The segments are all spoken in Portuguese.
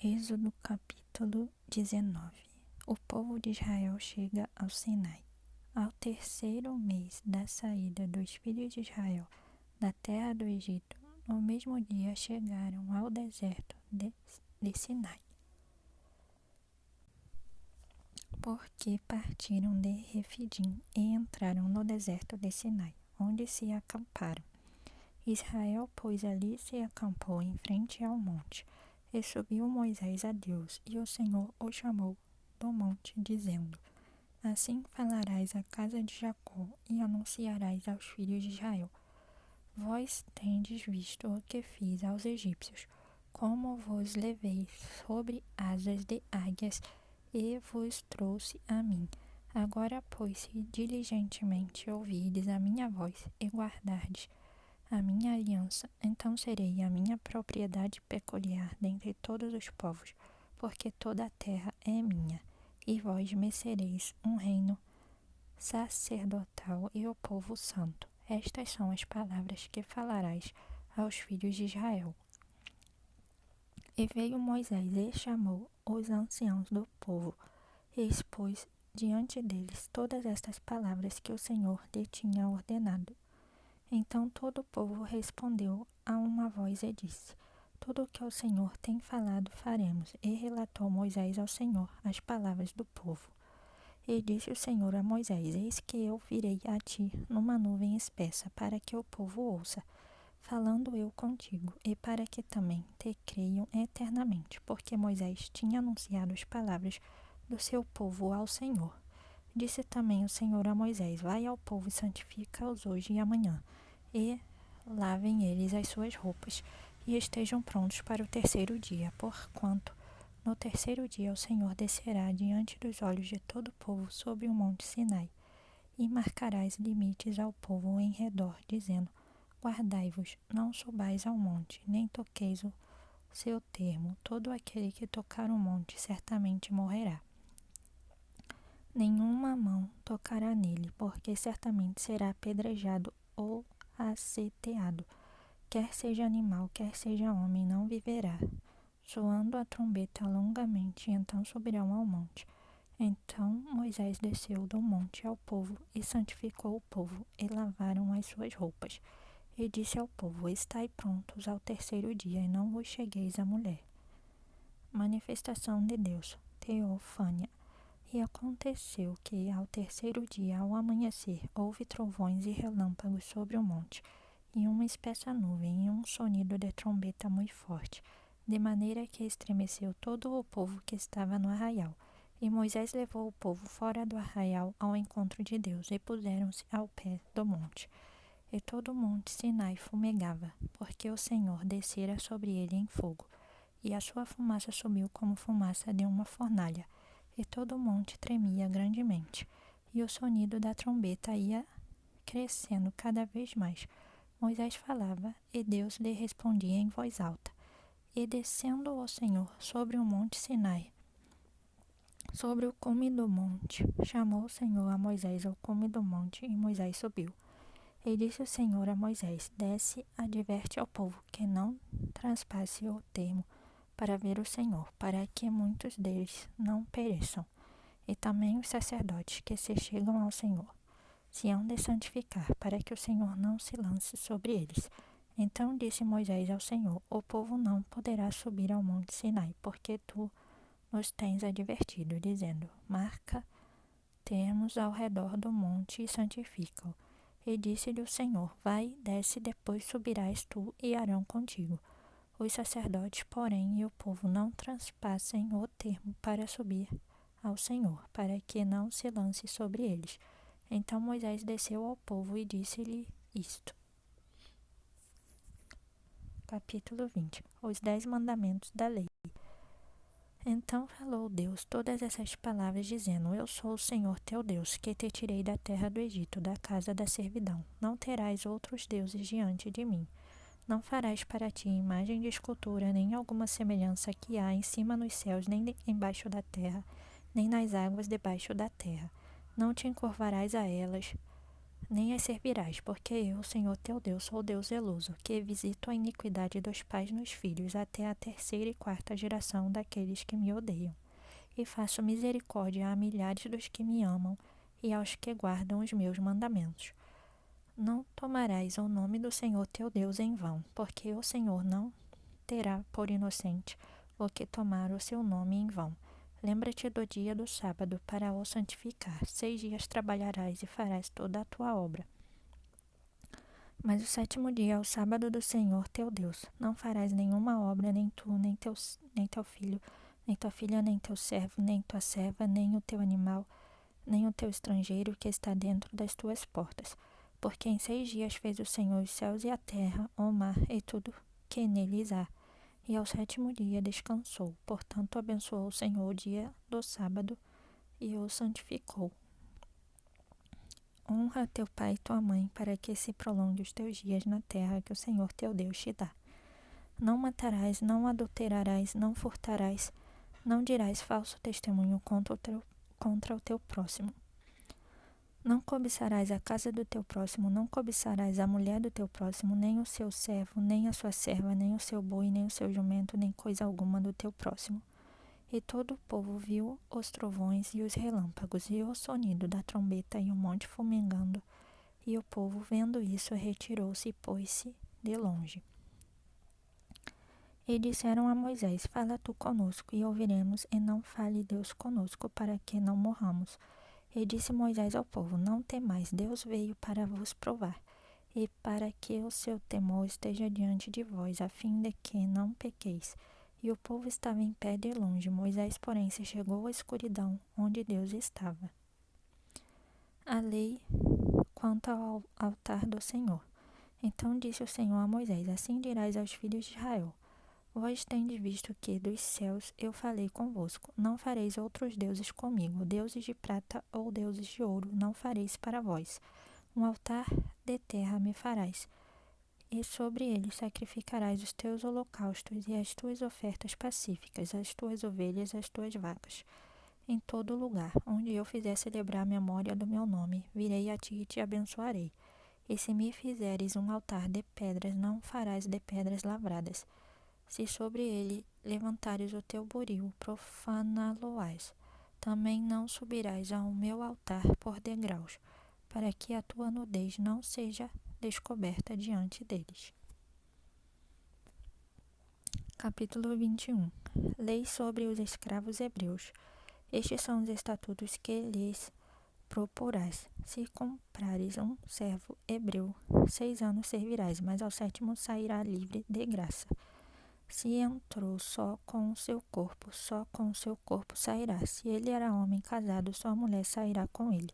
Êxodo capítulo 19. O povo de Israel chega ao Sinai. Ao terceiro mês da saída dos filhos de Israel da terra do Egito, no mesmo dia chegaram ao deserto de Sinai, porque partiram de Refidim e entraram no deserto de Sinai, onde se acamparam. Israel, pois, ali se acampou em frente ao monte. E subiu Moisés a Deus, e o Senhor o chamou do monte, dizendo: Assim falarás à casa de Jacó, e anunciarás aos filhos de Israel: Vós tendes visto o que fiz aos egípcios, como vos levei sobre asas de águias, e vos trouxe a mim. Agora, pois, se diligentemente ouvirdes a minha voz, e guardardes a minha aliança, então serei a minha propriedade peculiar dentre todos os povos, porque toda a terra é minha, e vós me sereis um reino sacerdotal e o povo santo. Estas são as palavras que falarás aos filhos de Israel. E veio Moisés e chamou os anciãos do povo, e expôs diante deles todas estas palavras que o Senhor lhe tinha ordenado. Então todo o povo respondeu a uma voz e disse: Tudo o que o Senhor tem falado faremos. E relatou Moisés ao Senhor as palavras do povo. E disse o Senhor a Moisés: Eis que eu virei a ti numa nuvem espessa, para que o povo ouça, falando eu contigo, e para que também te creiam eternamente, porque Moisés tinha anunciado as palavras do seu povo ao Senhor. Disse também o Senhor a Moisés: Vai ao povo e santifica-os hoje e amanhã, e lavem eles as suas roupas, e estejam prontos para o terceiro dia, porquanto no terceiro dia o Senhor descerá diante dos olhos de todo o povo sobre o monte Sinai, e marcarás limites ao povo em redor, dizendo: Guardai-vos, não subais ao monte, nem toqueis o seu termo. Todo aquele que tocar o monte certamente morrerá. Nenhuma mão tocará nele, porque certamente será apedrejado ou aceteado. Quer seja animal, quer seja homem, não viverá. Soando a trombeta longamente, então subirão ao monte. Então Moisés desceu do monte ao povo e santificou o povo, e lavaram as suas roupas. E disse ao povo: Estai prontos ao terceiro dia, e não vos chegueis à mulher. Manifestação de Deus, Teofânia. E aconteceu que, ao terceiro dia, ao amanhecer, houve trovões e relâmpagos sobre o monte, e uma espessa nuvem, e um sonido de trombeta muito forte, de maneira que estremeceu todo o povo que estava no arraial. E Moisés levou o povo fora do arraial ao encontro de Deus, e puseram-se ao pé do monte. E todo o monte Sinai fumegava, porque o Senhor descera sobre ele em fogo, e a sua fumaça subiu como fumaça de uma fornalha. E todo o monte tremia grandemente, e o sonido da trombeta ia crescendo cada vez mais. Moisés falava, e Deus lhe respondia em voz alta. E descendo o Senhor sobre o monte Sinai, sobre o cume do monte, chamou o Senhor a Moisés ao cume do monte, e Moisés subiu. E disse o Senhor a Moisés: Desce, adverte ao povo que não transpasse o termo, para ver o Senhor, para que muitos deles não pereçam. E também os sacerdotes que se chegam ao Senhor se hão de santificar, para que o Senhor não se lance sobre eles. Então disse Moisés ao Senhor: O povo não poderá subir ao monte Sinai, porque tu nos tens advertido, dizendo: Marca termos ao redor do monte e santifica-o. E disse-lhe o Senhor: Vai, desce, depois subirás tu e Arão contigo. Os sacerdotes, porém, e o povo não transpassem o termo para subir ao Senhor, para que não se lance sobre eles. Então Moisés desceu ao povo e disse-lhe isto. Capítulo 20. Os 10 mandamentos da lei. Então falou Deus todas essas palavras, dizendo: Eu sou o Senhor teu Deus, que te tirei da terra do Egito, da casa da servidão. Não terás outros deuses diante de mim. Não farás para ti imagem de escultura, nem alguma semelhança que há em cima nos céus, nem embaixo da terra, nem nas águas debaixo da terra. Não te encurvarás a elas, nem as servirás, porque eu, Senhor teu Deus, sou Deus zeloso, que visito a iniquidade dos pais nos filhos, até a terceira e quarta geração daqueles que me odeiam. E faço misericórdia a milhares dos que me amam e aos que guardam os meus mandamentos. Não tomarás o nome do Senhor teu Deus em vão, porque o Senhor não terá por inocente o que tomar o seu nome em vão. Lembra-te do dia do sábado para o santificar. 6 dias trabalharás e farás toda a tua obra. Mas o sétimo dia é o sábado do Senhor teu Deus. Não farás nenhuma obra, nem tu, nem teu filho, nem tua filha, nem teu servo, nem tua serva, nem o teu animal, nem o teu estrangeiro que está dentro das tuas portas. Porque em 6 dias fez o Senhor os céus e a terra, o mar e tudo que neles há. E ao sétimo dia descansou. Portanto, abençoou o Senhor o dia do sábado e o santificou. Honra teu pai e tua mãe, para que se prolongue os teus dias na terra que o Senhor teu Deus te dá. Não matarás, não adulterarás, não furtarás, não dirás falso testemunho contra o teu próximo. Não cobiçarás a casa do teu próximo, não cobiçarás a mulher do teu próximo, nem o seu servo, nem a sua serva, nem o seu boi, nem o seu jumento, nem coisa alguma do teu próximo. E todo o povo viu os trovões e os relâmpagos, e o sonido da trombeta e o monte fumegando. E o povo, vendo isso, retirou-se e pôs-se de longe. E disseram a Moisés: Fala tu conosco, e ouviremos, e não fale Deus conosco, para que não morramos. E disse Moisés ao povo: Não temais, Deus veio para vos provar, e para que o seu temor esteja diante de vós, a fim de que não pequeis. E o povo estava em pé de longe. Moisés, porém, se chegou à escuridão, onde Deus estava. A lei quanto ao altar do Senhor. Então disse o Senhor a Moisés: Assim dirás aos filhos de Israel: Vós tendes visto que dos céus eu falei convosco. Não fareis outros deuses comigo, deuses de prata ou deuses de ouro, não fareis para vós. Um altar de terra me farás, e sobre ele sacrificarás os teus holocaustos e as tuas ofertas pacíficas, as tuas ovelhas, as tuas vacas. Em todo lugar onde eu fizer celebrar a memória do meu nome, virei a ti e te abençoarei. E se me fizeres um altar de pedras, não farás de pedras lavradas. Se sobre ele levantares o teu buril, profaná-lo-ás. Também não subirás ao meu altar por degraus, para que a tua nudez não seja descoberta diante deles. Capítulo 21. Lei sobre os escravos hebreus. Estes são os estatutos que lhes proporás. Se comprares um servo hebreu, 6 anos servirás, mas ao 7º sairá livre de graça. Se entrou só com o seu corpo sairá. Se ele era homem casado, sua mulher sairá com ele.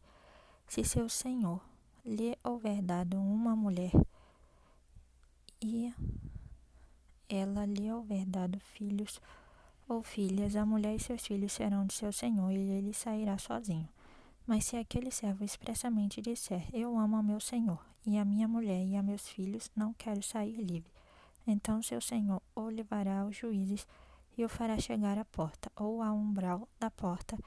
Se seu senhor lhe houver dado uma mulher e ela lhe houver dado filhos ou filhas, a mulher e seus filhos serão de seu senhor, e ele sairá sozinho. Mas se aquele servo expressamente disser: Eu amo ao meu senhor, e a minha mulher e a meus filhos, não quero sair livre, então seu senhor o levará aos juízes e o fará chegar à porta, ou ao umbral da porta,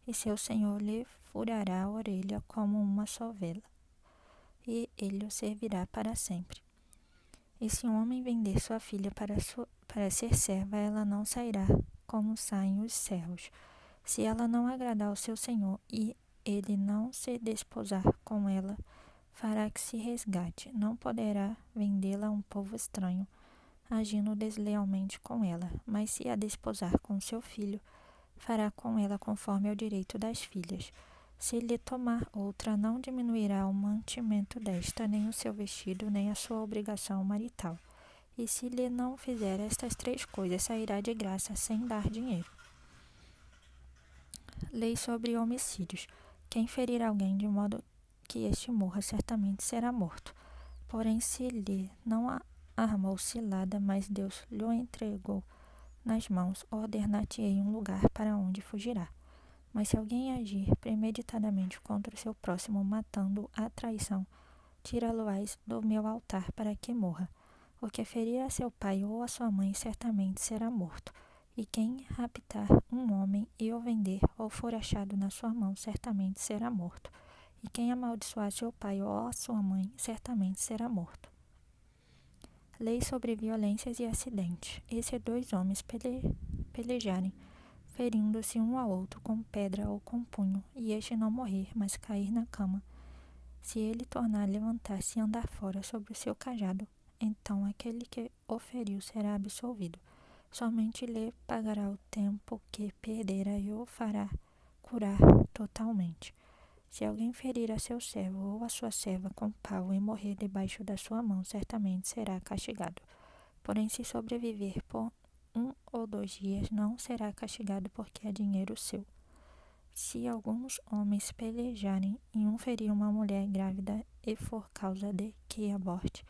e seu senhor lhe furará a orelha como uma sovela, e ele o servirá para sempre. E se um homem vender sua filha para ser serva, ela não sairá como saem os servos. Se ela não agradar ao seu senhor e ele não se desposar com ela, fará que se resgate. Não poderá vendê-la a um povo estranho, agindo deslealmente com ela. Mas se a desposar com seu filho, fará com ela conforme ao direito das filhas. Se lhe tomar outra, não diminuirá o mantimento desta, nem o seu vestido, nem a sua obrigação marital. E se lhe não fizer estas 3 coisas, sairá de graça sem dar dinheiro. Lei sobre homicídios. Quem ferir alguém de modo que este morra, certamente será morto. Porém, se lhe não armou cilada, mas Deus lhe entregou nas mãos, ordenar-te-ei um lugar para onde fugirá. Mas se alguém agir premeditadamente contra o seu próximo, matando-o à traição, tira-lo-ás do meu altar para que morra. O que ferir a seu pai ou a sua mãe certamente será morto. E quem raptar um homem e o vender, ou for achado na sua mão, certamente será morto. e quem amaldiçoar seu pai ou a sua mãe, certamente será morto. Lei sobre violências e acidentes. E se dois homens pelejarem, ferindo-se um ao outro com pedra ou com punho, e este não morrer, mas cair na cama, se ele tornar a levantar-se e andar fora sobre o seu cajado, então aquele que o feriu será absolvido. Somente lhe pagará o tempo que perdera e o fará curar totalmente. Se alguém ferir a seu servo ou a sua serva com pau e morrer debaixo da sua mão, certamente será castigado. Porém, se sobreviver por 1 ou 2 dias, não será castigado, porque é dinheiro seu. Se alguns homens pelejarem e um ferir uma mulher grávida e for causa de que aborte,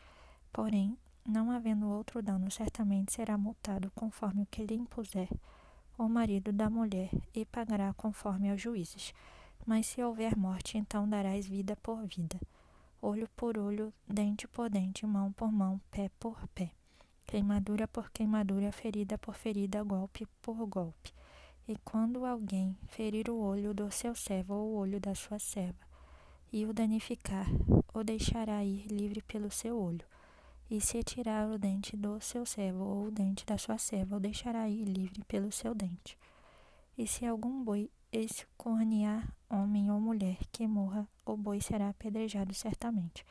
porém, não havendo outro dano, certamente será multado conforme o que lhe impuser o marido da mulher e pagará conforme aos juízes. Mas se houver morte, então darás vida por vida, olho por olho, dente por dente, mão por mão, pé por pé, queimadura por queimadura, ferida por ferida, golpe por golpe. E quando alguém ferir o olho do seu servo ou o olho da sua serva, e o danificar, o deixará ir livre pelo seu olho. E se tirar o dente do seu servo ou o dente da sua serva, o deixará ir livre pelo seu dente. E se algum boi escornear homem ou mulher que morra, o boi será apedrejado certamente,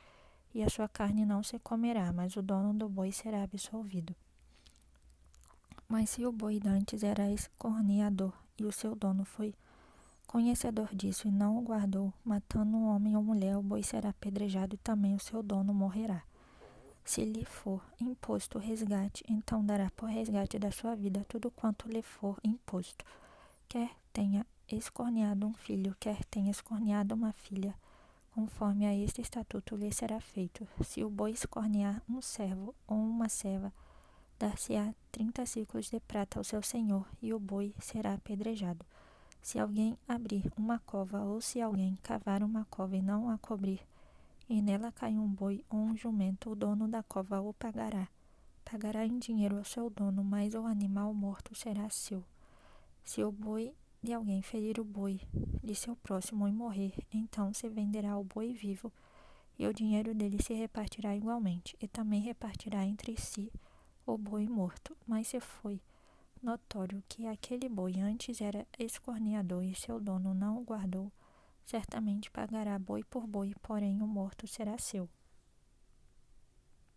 e a sua carne não se comerá, mas o dono do boi será absolvido. Mas se o boi dantes era escorneador, e o seu dono foi conhecedor disso e não o guardou, matando um homem ou mulher, o boi será apedrejado e também o seu dono morrerá. Se lhe for imposto resgate, então dará por resgate da sua vida tudo quanto lhe for imposto. Quer tenha escorneado um filho, quer tenha escorneado uma filha, conforme a este estatuto lhe será feito. Se o boi escornear um servo ou uma serva, dar-se-á 30 ciclos de prata ao seu senhor, e o boi será apedrejado. Se alguém abrir uma cova, ou se alguém cavar uma cova e não a cobrir, e nela cai um boi ou um jumento, o dono da cova o pagará. Pagará em dinheiro ao seu dono, mas o animal morto será seu. Se o boi de alguém ferir o boi de seu próximo e morrer, então se venderá o boi vivo, e o dinheiro dele se repartirá igualmente, e também repartirá entre si o boi morto. Mas se foi notório que aquele boi antes era escorneador e seu dono não o guardou, certamente pagará boi por boi, porém o morto será seu.